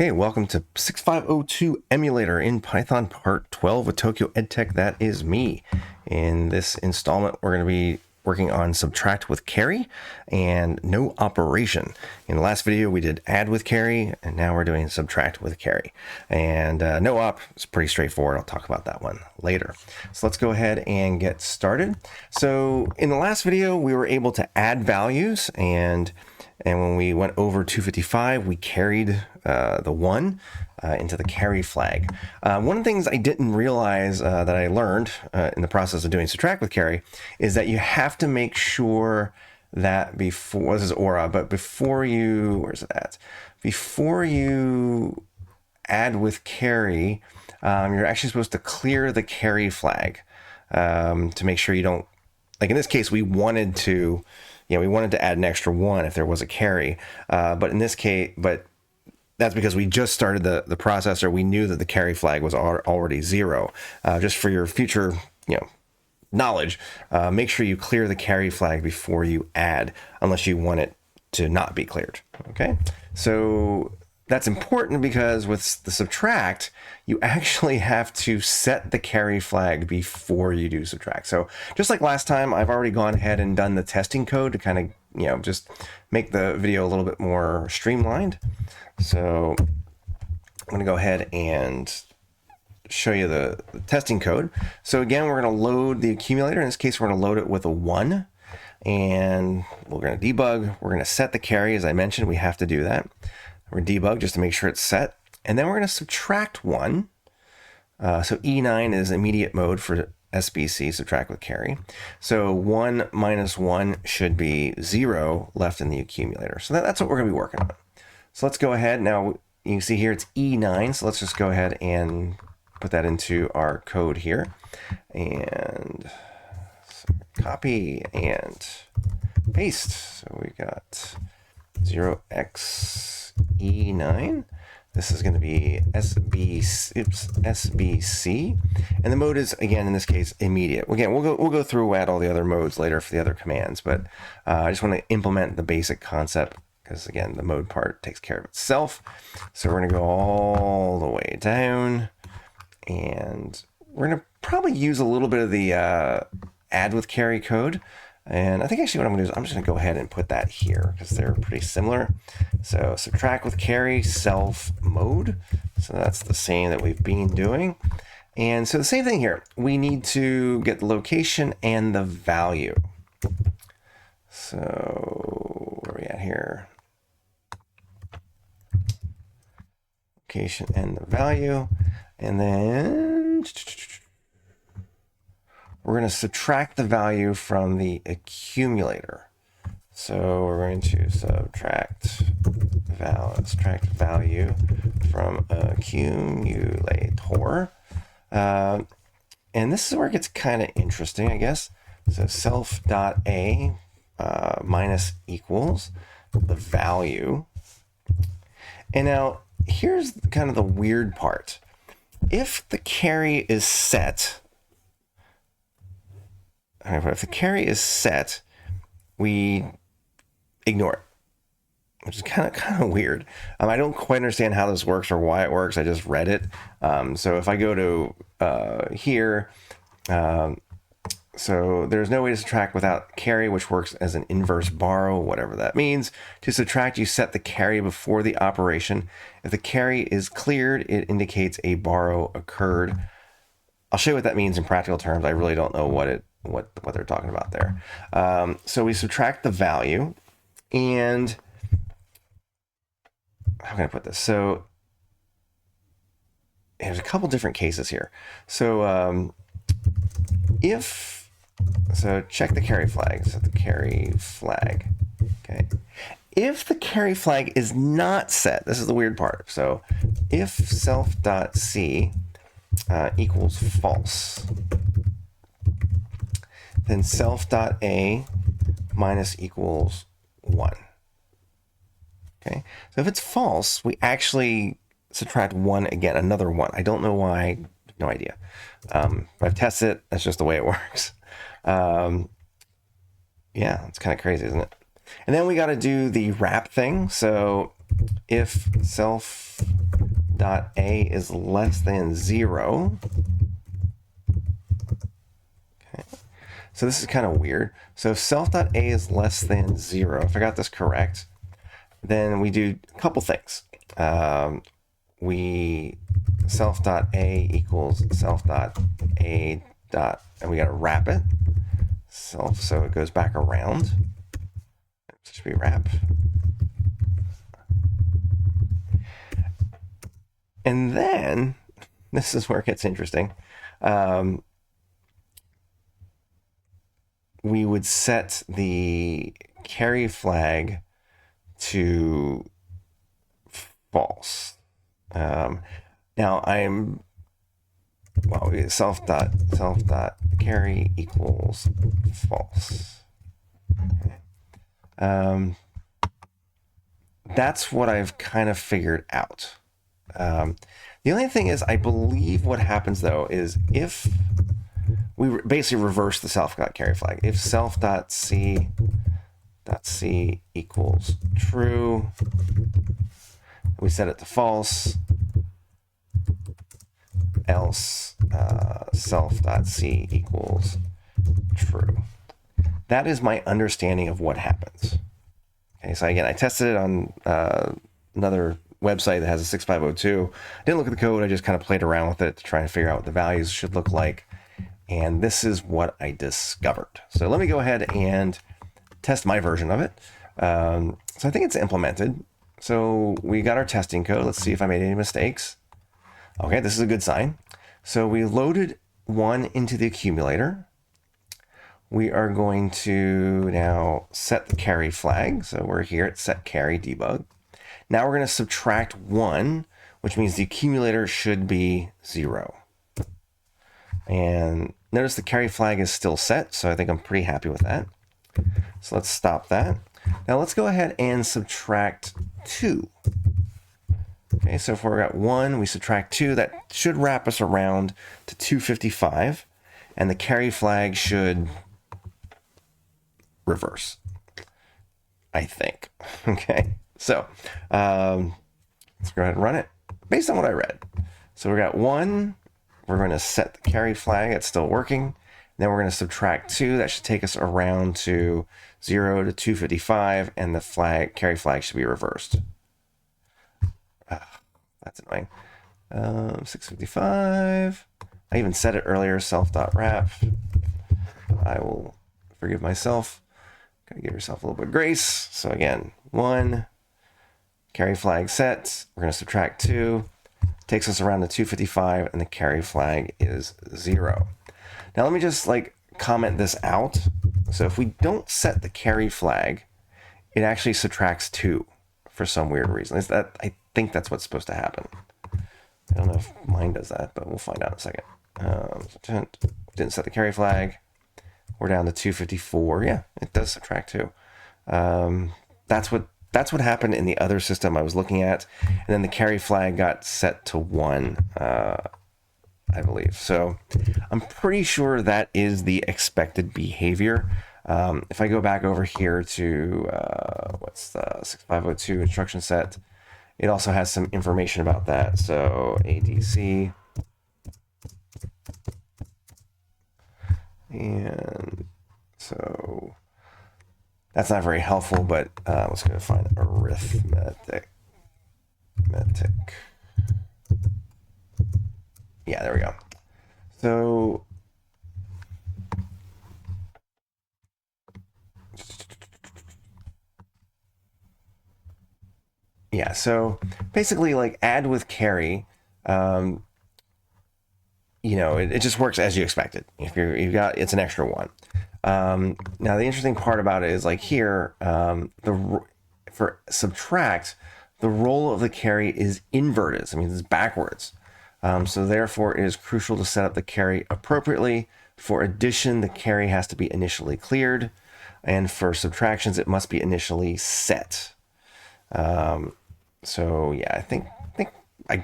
Hey, welcome to 6502 Emulator in Python Part 12 with Tokyo EdTech. That is me. In this installment, we're going to be working on subtract with carry and no operation. In the last video, we did add with carry, and now we're doing subtract with carry. And no op is pretty straightforward. I'll talk about that one later. So let's go ahead and get started. So in the last video, we were able to add values, and when we went over 255, we carried the 1 into the carry flag. One of the things I didn't realize that I learned in the process of doing subtract with carry is that you have to make sure that before, this is aura, but before you, where's it at? Before you add with carry, you're actually supposed to clear the carry flag to make sure you don't, like in this case, we wanted to add an extra 1 if there was a carry. But in this case, that's because we just started the processor. We knew that the carry flag was already 0. Just for your future, knowledge, make sure you clear the carry flag before you add, unless you want it to not be cleared. Okay, so that's important because with the subtract, you actually have to set the carry flag before you do subtract. So just like last time, I've already gone ahead and done the testing code to kind of, just make the video a little bit more streamlined. So I'm going to go ahead and show you the testing code. So again, we're going to load the accumulator. In this case, we're going to load it with a 1. And we're going to debug. We're going to set the carry. As I mentioned, we have to do that. We're debug just to make sure it's set. And then we're going to subtract 1. So E9 is immediate mode for SBC, subtract with carry. So 1 minus 1 should be 0 left in the accumulator. So that's what we're going to be working on. So let's go ahead. Now you can see here it's E9. So let's just go ahead and put that into our code here. And copy and paste. So we got 0x E9. This is going to be SBC, and the mode is, again, in this case, immediate. Again, we'll go through at all the other modes later for the other commands, but I just want to implement the basic concept because, again, the mode part takes care of itself. So we're going to go all the way down, and we're going to probably use a little bit of the add with carry code. And I think actually what I'm going to do is I'm just going to go ahead and put that here because they're pretty similar. So subtract with carry, self mode. So that's the same that we've been doing. And so the same thing here. We need to get the location and the value. So where are we at here? Location and the value. And then we're going to subtract the value from the accumulator. So we're going to subtract value from accumulator. And this is where it gets kind of interesting, I guess. So self.a minus equals the value. And now here's kind of the weird part. If the carry is set, if the carry is set, we ignore it, which is kind of weird. I don't quite understand how this works or why it works. I just read it. So if I go to here, so there's no way to subtract without carry, which works as an inverse borrow, whatever that means. To subtract, you set the carry before the operation. If the carry is cleared, it indicates a borrow occurred. I'll show you what that means in practical terms. I really don't know what they're talking about there. So we subtract the value, and how can I put this? So there's a couple different cases here. So check the carry flag. So the carry flag. Okay. If the carry flag is not set, this is the weird part. So if self.c equals false, then self.a minus equals 1. Okay, so if it's false, we actually subtract 1 again, another 1. I don't know why, no idea. I've tested it, that's just the way it works. Yeah, it's kind of crazy, isn't it? And then we got to do the wrap thing. So if self self.a is less than 0. Okay. So this is kind of weird. So if self.a is less than 0, if I got this correct, then we do a couple things. We self.a equals self.a dot, and we got to wrap it. So it goes back around. It should be wrap. And then, this is where it gets interesting. We would set the carry flag to false. Now I'm, well, self dot carry equals false. Okay. That's what I've kind of figured out. The only thing is, I believe what happens though is if we basically reverse the self.carry flag. If self.c equals true, we set it to false, else self.c equals true. That is my understanding of what happens. Okay, so again, I tested it on another website that has a 6502. I didn't look at the code, I just kind of played around with it to try and figure out what the values should look like. And this is what I discovered. So let me go ahead and test my version of it. So I think it's implemented. So we got our testing code. Let's see if I made any mistakes. Okay, this is a good sign. So we loaded 1 into the accumulator. We are going to now set the carry flag. So we're here at set carry debug. Now we're going to subtract 1, which means the accumulator should be 0. And notice the carry flag is still set, so I think I'm pretty happy with that. So let's stop that. Now let's go ahead and subtract 2. Okay, so if we've got 1, we subtract 2, that should wrap us around to 255, and the carry flag should reverse, I think. Okay, so let's go ahead and run it based on what I read. So we got 1, we're going to set the carry flag, it's still working. Then we're going to subtract 2, that should take us around to 0 to 255, and the carry flag should be reversed. That's annoying. 655. I even said it earlier, self.wrap. I will forgive myself. Gotta give yourself a little bit of grace. So again, 1, carry flag set. We're going to subtract 2. Takes us around to 255, and the carry flag is 0. Now let me just comment this out. So if we don't set the carry flag, it actually subtracts 2 for some weird reason. I think that's what's supposed to happen. I don't know if mine does that, but we'll find out in a second. Didn't set the carry flag. We're down to 254. Yeah, it does subtract 2. That's what happened in the other system I was looking at. And then the carry flag got set to 1, I believe. So I'm pretty sure that is the expected behavior. If I go back over here to what's the 6502 instruction set, it also has some information about that. So ADC, and so that's not very helpful, but let's go find arithmetic. Yeah, there we go. So yeah, so basically add with carry, it just works as you expected. If you've got, it's an extra 1. Now the interesting part about it is here, for subtract, the role of the carry is inverted. I mean, it's backwards. So therefore it is crucial to set up the carry appropriately. For addition, the carry has to be initially cleared, and for subtractions, it must be initially set. So yeah, I think I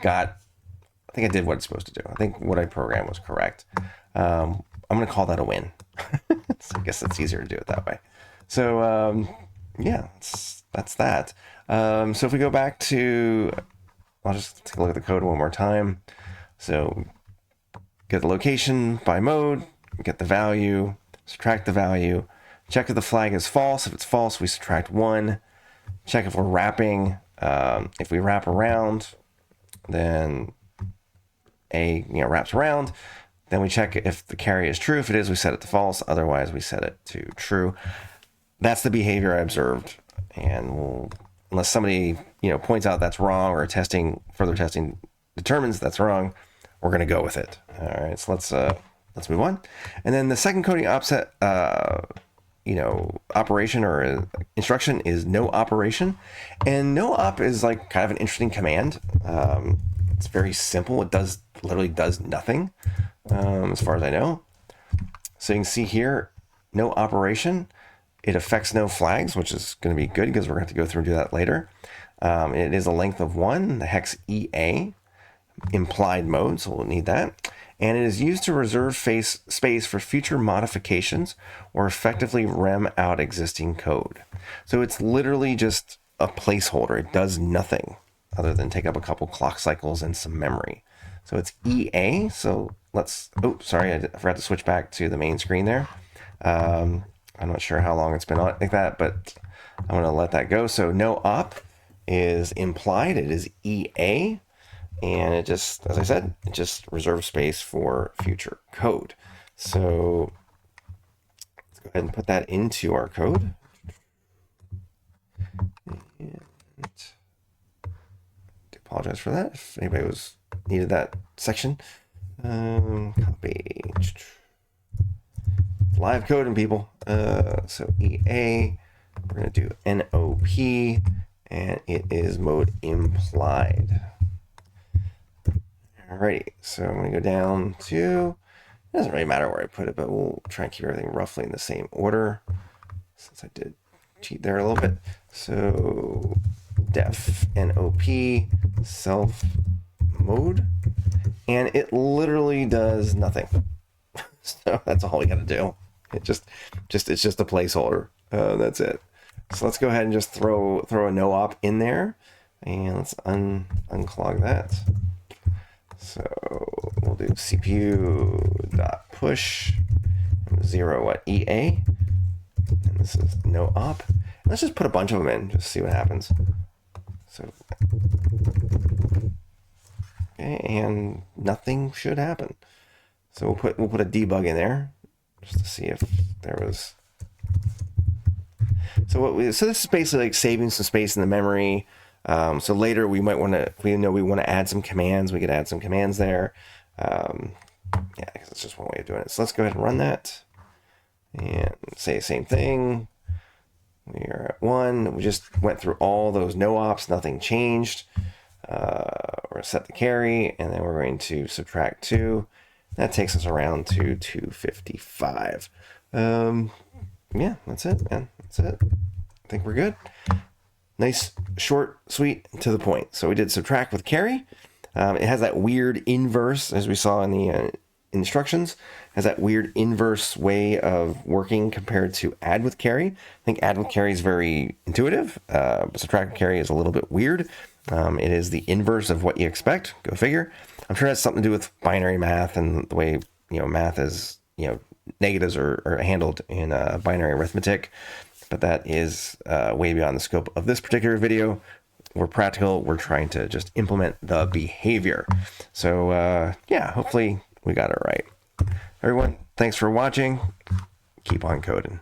did what it's supposed to do. I think what I programmed was correct. I'm going to call that a win. So I guess it's easier to do it that way. So yeah, that's that. So if we go back to, I'll just take a look at the code one more time. So get the location by mode, get the value, subtract the value, check if the flag is false. If it's false, we subtract 1. Check if we're wrapping. If we wrap around, then A wraps around. Then we check if the carry is true. If it is, we set it to false. Otherwise, we set it to true. That's the behavior I observed. And unless somebody points out that's wrong, or further testing determines that's wrong, we're going to go with it. All right, so let's move on. And then the second coding offset operation or instruction is no operation. And no op is like kind of an interesting command. It's very simple. It literally does nothing, as far as I know. So you can see here, no operation. It affects no flags, which is going to be good because we're going to have to go through and do that later. It is a length of 1, the hex EA, implied mode, so we'll need that. And it is used to reserve space for future modifications or effectively rem out existing code. So it's literally just a placeholder. It does nothing other than take up a couple clock cycles and some memory. So it's EA. So let's, sorry, I forgot to switch back to the main screen there. I'm not sure how long it's been on like that, but I'm going to let that go. So no op is implied. It is EA. And it just, as I said, it just reserves space for future code. So let's go ahead and put that into our code. And I apologize for that if anybody needed that section. Copy live coding, people. So EA, we're going to do NOP, and it is mode implied. Alrighty, so I'm going to go down to, it doesn't really matter where I put it, but we'll try and keep everything roughly in the same order, since I did cheat there a little bit. So def NOP self mode, and it literally does nothing. So that's all we got to do. It's just a placeholder. That's it. So let's go ahead and just throw a no op in there, and let's unclog that. So we'll do CPU.push 0 at EA, and this is no op. Let's just put a bunch of them in, just see what happens. So, okay, and nothing should happen. So we'll put a debug in there just to see if there was. So this is basically like saving some space in the memory. So later we might want to, if we want to add some commands, we could add some commands there. Yeah, because it's just one way of doing it. So let's go ahead and run that and say the same thing. We are at 1. We just went through all those no ops, nothing changed. We're going to set the carry, and then we're going to subtract 2. That takes us around to 255. Yeah, that's it, man. That's it. I think we're good. Nice, short, sweet, to the point. So we did subtract with carry. It has that weird inverse, as we saw in the instructions, has that weird inverse way of working compared to add with carry. I think add with carry is very intuitive, but subtract with carry is a little bit weird. It is the inverse of what you expect. Go figure. I'm sure it has something to do with binary math and the way math is, negatives are handled in binary arithmetic. But that is way beyond the scope of this particular video. We're practical. We're trying to just implement the behavior. So yeah, hopefully we got it right. Everyone, thanks for watching. Keep on coding.